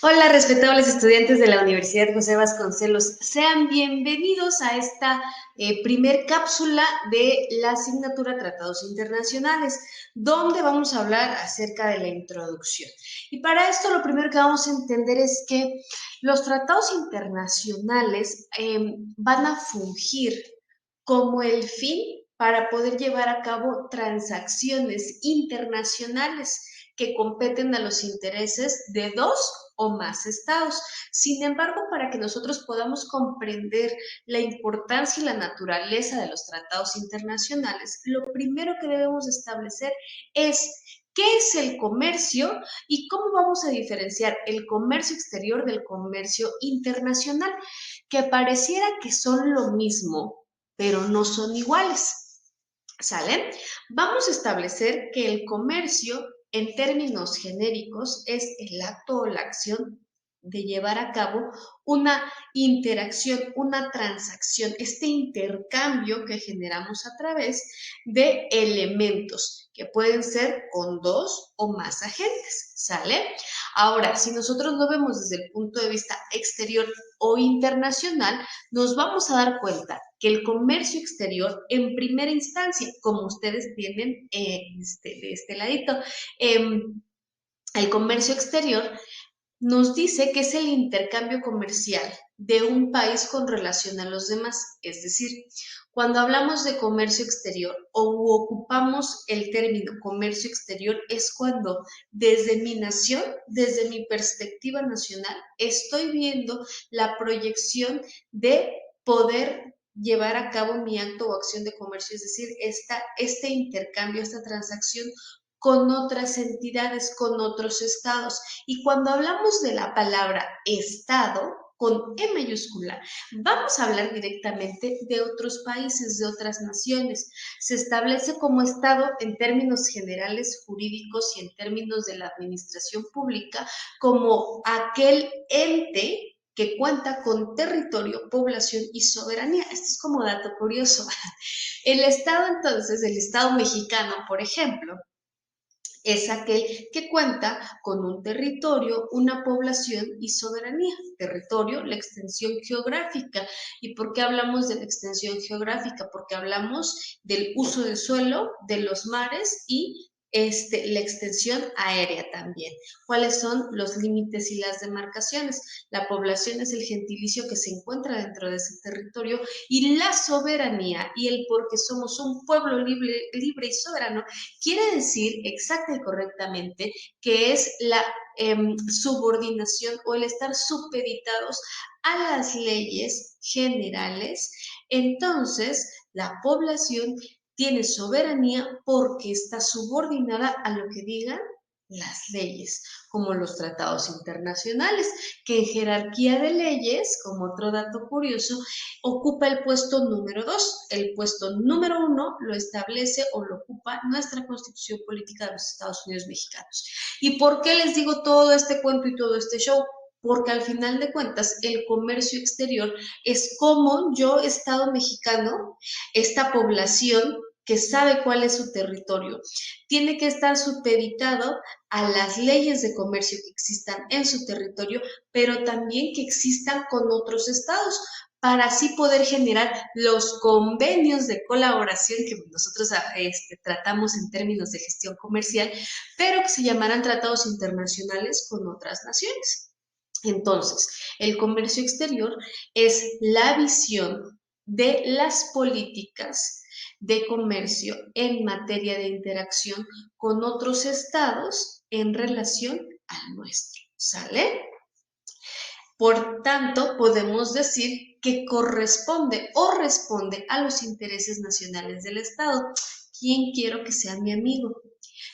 Hola, respetables estudiantes de la Universidad José Vasconcelos. Sean bienvenidos a esta primer cápsula de la asignatura Tratados Internacionales, donde vamos a hablar acerca de la introducción. Y para esto lo primero que vamos a entender es que los tratados internacionales van a fungir como el fin para poder llevar a cabo transacciones internacionales que competen a los intereses de dos o más estados. Sin embargo, para que nosotros podamos comprender la importancia y la naturaleza de los tratados internacionales, lo primero que debemos establecer es qué es el comercio y cómo vamos a diferenciar el comercio exterior del comercio internacional, que pareciera que son lo mismo, pero no son iguales. ¿Sale? Vamos a establecer que el comercio, en términos genéricos, es el acto o la acción de llevar a cabo una interacción, una transacción, este intercambio que generamos a través de elementos que pueden ser con dos o más agentes, ¿sale? Ahora, si nosotros lo vemos desde el punto de vista exterior o internacional, nos vamos a dar cuenta que el comercio exterior, en primera instancia, como ustedes tienen de este ladito, el comercio exterior nos dice que es el intercambio comercial de un país con relación a los demás. Es decir, cuando hablamos de comercio exterior o ocupamos el término comercio exterior es cuando desde mi nación, desde mi perspectiva nacional, estoy viendo la proyección de poder llevar a cabo mi acto o acción de comercio, es decir, este intercambio, esta transacción con otras entidades, con otros estados. Y cuando hablamos de la palabra Estado, con E mayúscula, vamos a hablar directamente de otros países, de otras naciones. Se establece como Estado en términos generales jurídicos y en términos de la administración pública como aquel ente que cuenta con territorio, población y soberanía. Esto es como dato curioso. El Estado entonces, el Estado mexicano, por ejemplo, es aquel que cuenta con un territorio, una población y soberanía. Territorio, la extensión geográfica. ¿Y por qué hablamos de la extensión geográfica? Porque hablamos del uso del suelo, de los mares y la extensión aérea también. ¿Cuáles son los límites y las demarcaciones? La población es el gentilicio que se encuentra dentro de ese territorio y la soberanía y el porque somos un pueblo libre y soberano quiere decir exacta y correctamente que es la subordinación o el estar supeditados a las leyes generales. Entonces, la población tiene soberanía porque está subordinada a lo que digan las leyes, como los tratados internacionales, que en jerarquía de leyes, como otro dato curioso, ocupa el puesto número 2. El puesto número 1 lo establece o lo ocupa nuestra Constitución Política de los Estados Unidos Mexicanos. ¿Y por qué les digo todo este cuento y todo este show? Porque al final de cuentas el comercio exterior es como yo, Estado mexicano, esta población que sabe cuál es su territorio, tiene que estar supeditado a las leyes de comercio que existan en su territorio, pero también que existan con otros estados, para así poder generar los convenios de colaboración que nosotros tratamos en términos de gestión comercial, pero que se llamarán tratados internacionales con otras naciones. Entonces, el comercio exterior es la visión de las políticas de comercio en materia de interacción con otros estados en relación al nuestro. ¿Sale? Por tanto, podemos decir que corresponde o responde a los intereses nacionales del Estado. ¿Quién quiero que sea mi amigo?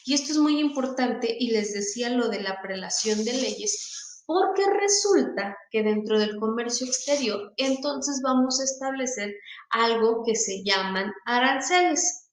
Y esto es muy importante y les decía lo de la prelación de leyes, porque resulta que dentro del comercio exterior, entonces vamos a establecer algo que se llaman aranceles.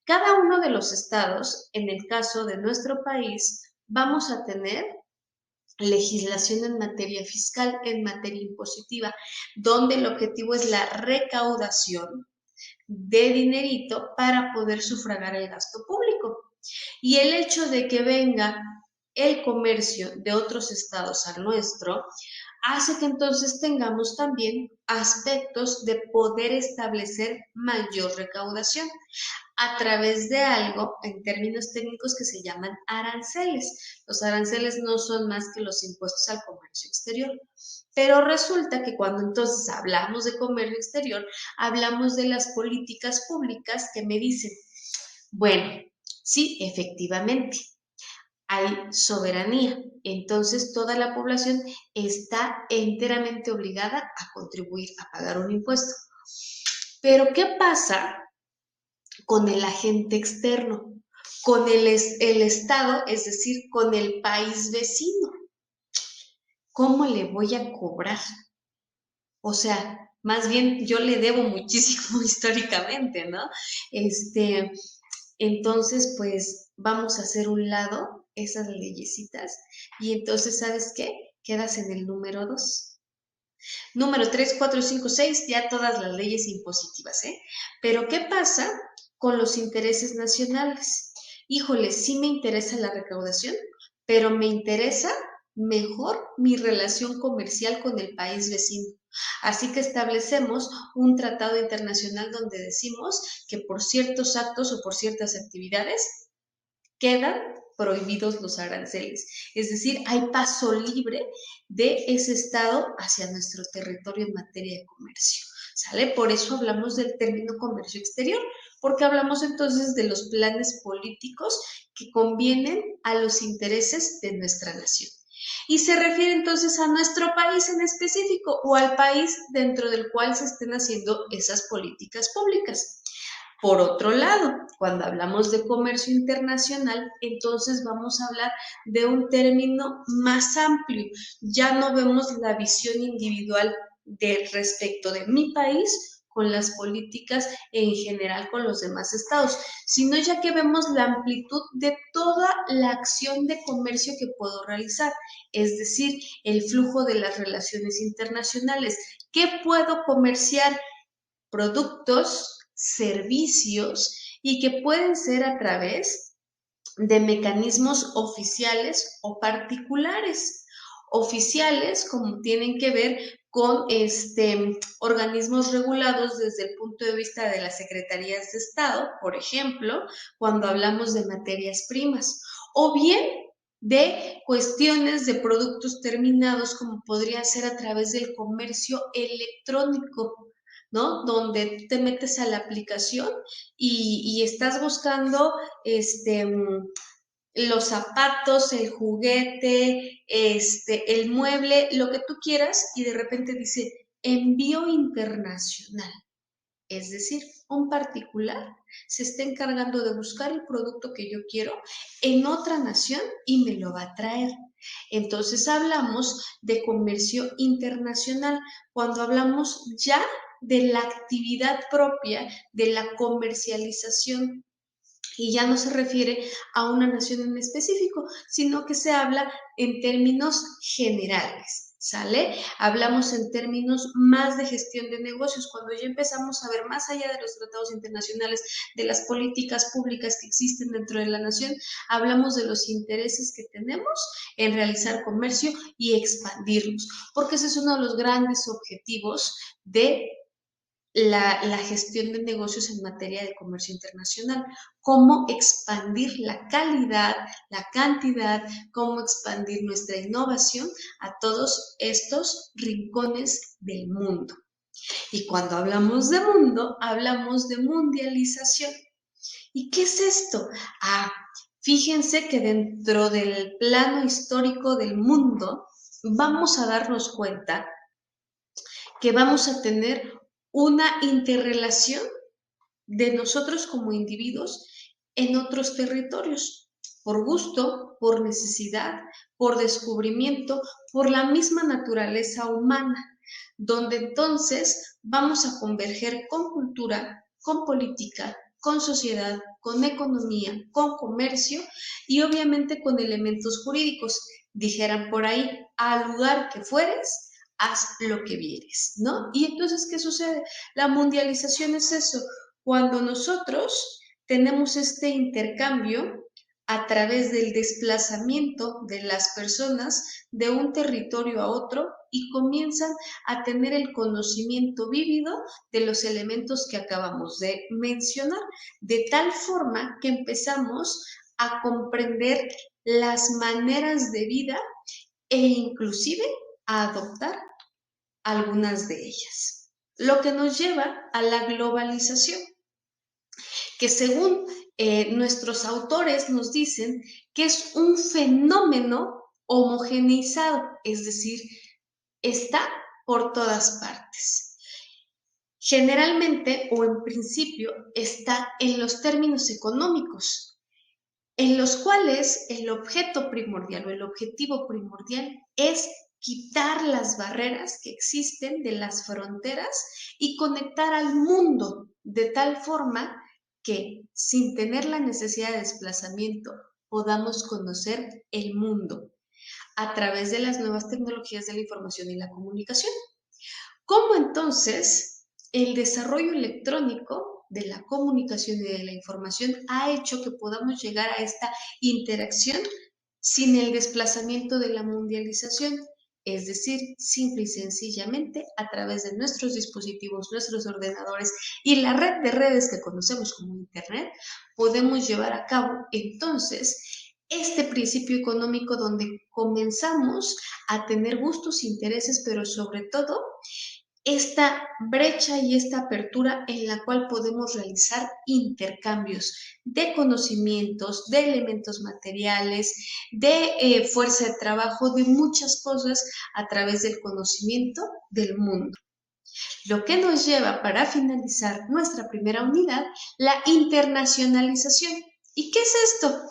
Cada uno de los estados, en el caso de nuestro país, vamos a tener legislación en materia fiscal, en materia impositiva, donde el objetivo es la recaudación de dinerito para poder sufragar el gasto público. Y el hecho de que venga el comercio de otros estados al nuestro, hace que entonces tengamos también aspectos de poder establecer mayor recaudación a través de algo en términos técnicos que se llaman aranceles. Los aranceles no son más que los impuestos al comercio exterior. Pero resulta que cuando entonces hablamos de comercio exterior, hablamos de las políticas públicas que me dicen, bueno, sí, efectivamente, hay soberanía. Entonces toda la población está enteramente obligada a contribuir, a pagar un impuesto. Pero ¿qué pasa con el agente externo? Con el Estado, es decir, con el país vecino. ¿Cómo le voy a cobrar? O sea, más bien yo le debo muchísimo históricamente, ¿no? Entonces, pues vamos a hacer un lado esas leyesitas y entonces, ¿sabes qué? Quedas en el número 2. Número 3, 4, 5, 6, ya todas las leyes impositivas, ¿eh? Pero ¿qué pasa con los intereses nacionales? Híjole, sí me interesa la recaudación, pero me interesa mejor mi relación comercial con el país vecino. Así que establecemos un tratado internacional donde decimos que por ciertos actos o por ciertas actividades quedan prohibidos los aranceles. Es decir, hay paso libre de ese Estado hacia nuestro territorio en materia de comercio. ¿Sale? Por eso hablamos del término comercio exterior, porque hablamos entonces de los planes políticos que convienen a los intereses de nuestra nación. Y se refiere entonces a nuestro país en específico o al país dentro del cual se estén haciendo esas políticas públicas. Por otro lado, cuando hablamos de comercio internacional, entonces vamos a hablar de un término más amplio. Ya no vemos la visión individual respecto de mi país con las políticas en general con los demás estados, sino ya que vemos la amplitud de toda la acción de comercio que puedo realizar, es decir, el flujo de las relaciones internacionales. ¿Qué puedo comerciar? Productos, servicios y que pueden ser a través de mecanismos oficiales o particulares. Oficiales, como tienen que ver con organismos regulados desde el punto de vista de las secretarías de Estado, por ejemplo, cuando hablamos de materias primas, o bien de cuestiones de productos terminados, como podría ser a través del comercio electrónico, ¿no? Donde te metes a la aplicación y estás buscando los zapatos, el juguete, el mueble, lo que tú quieras, y de repente dice envío internacional. Es decir, un particular se está encargando de buscar el producto que yo quiero en otra nación y me lo va a traer. Entonces hablamos de comercio internacional cuando hablamos ya de la actividad propia de la comercialización y ya no se refiere a una nación en específico, sino que se habla en términos generales, ¿sale? Hablamos en términos más de gestión de negocios, cuando ya empezamos a ver más allá de los tratados internacionales, de las políticas públicas que existen dentro de la nación, hablamos de los intereses que tenemos en realizar comercio y expandirlos, porque ese es uno de los grandes objetivos de la gestión de negocios en materia de comercio internacional, cómo expandir la calidad, la cantidad, cómo expandir nuestra innovación a todos estos rincones del mundo. Y cuando hablamos de mundo, hablamos de mundialización. ¿Y qué es esto? Fíjense que dentro del plano histórico del mundo, vamos a darnos cuenta que vamos a tener una interrelación de nosotros como individuos en otros territorios, por gusto, por necesidad, por descubrimiento, por la misma naturaleza humana, donde entonces vamos a converger con cultura, con política, con sociedad, con economía, con comercio y obviamente con elementos jurídicos. Dijeran por ahí, al lugar que fueres, haz lo que vieres, ¿no? Y entonces, ¿qué sucede? La mundialización es eso, cuando nosotros tenemos este intercambio a través del desplazamiento de las personas de un territorio a otro y comienzan a tener el conocimiento vívido de los elementos que acabamos de mencionar, de tal forma que empezamos a comprender las maneras de vida e inclusive a adoptar algunas de ellas. Lo que nos lleva a la globalización, que según nuestros autores nos dicen que es un fenómeno homogeneizado, es decir, está por todas partes. Generalmente o en principio está en los términos económicos, en los cuales el objeto primordial o el objetivo primordial es quitar las barreras que existen de las fronteras y conectar al mundo de tal forma que sin tener la necesidad de desplazamiento podamos conocer el mundo a través de las nuevas tecnologías de la información y la comunicación. ¿Cómo entonces el desarrollo electrónico de la comunicación y de la información ha hecho que podamos llegar a esta interacción sin el desplazamiento de la mundialización? Es decir, simple y sencillamente a través de nuestros dispositivos, nuestros ordenadores y la red de redes que conocemos como Internet, podemos llevar a cabo entonces este principio económico donde comenzamos a tener gustos, intereses, pero sobre todo esta brecha y esta apertura en la cual podemos realizar intercambios de conocimientos, de elementos materiales, de fuerza de trabajo, de muchas cosas a través del conocimiento del mundo. Lo que nos lleva para finalizar nuestra primera unidad, la internacionalización. ¿Y qué es esto?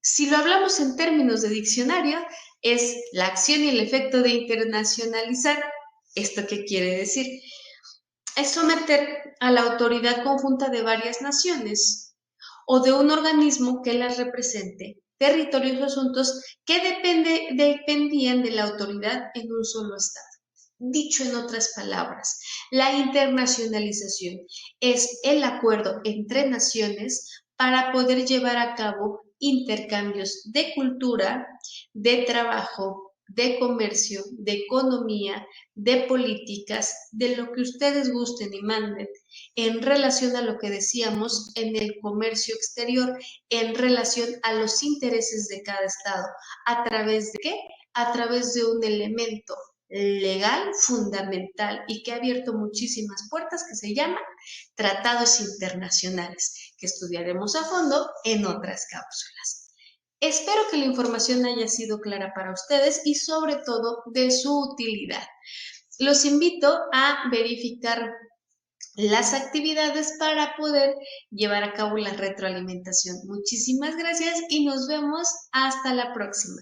Si lo hablamos en términos de diccionario, es la acción y el efecto de internacionalizar. ¿Esto qué quiere decir? Es someter a la autoridad conjunta de varias naciones o de un organismo que las represente territorios o asuntos que dependían de la autoridad en un solo estado. Dicho en otras palabras, la internacionalización es el acuerdo entre naciones para poder llevar a cabo intercambios de cultura, de trabajo, de comercio, de economía, de políticas, de lo que ustedes gusten y manden, en relación a lo que decíamos en el comercio exterior, en relación a los intereses de cada estado. ¿A través de qué? A través de un elemento legal fundamental y que ha abierto muchísimas puertas, que se llaman tratados internacionales, que estudiaremos a fondo en otras cápsulas. Espero que la información haya sido clara para ustedes y sobre todo de su utilidad. Los invito a verificar las actividades para poder llevar a cabo la retroalimentación. Muchísimas gracias y nos vemos hasta la próxima.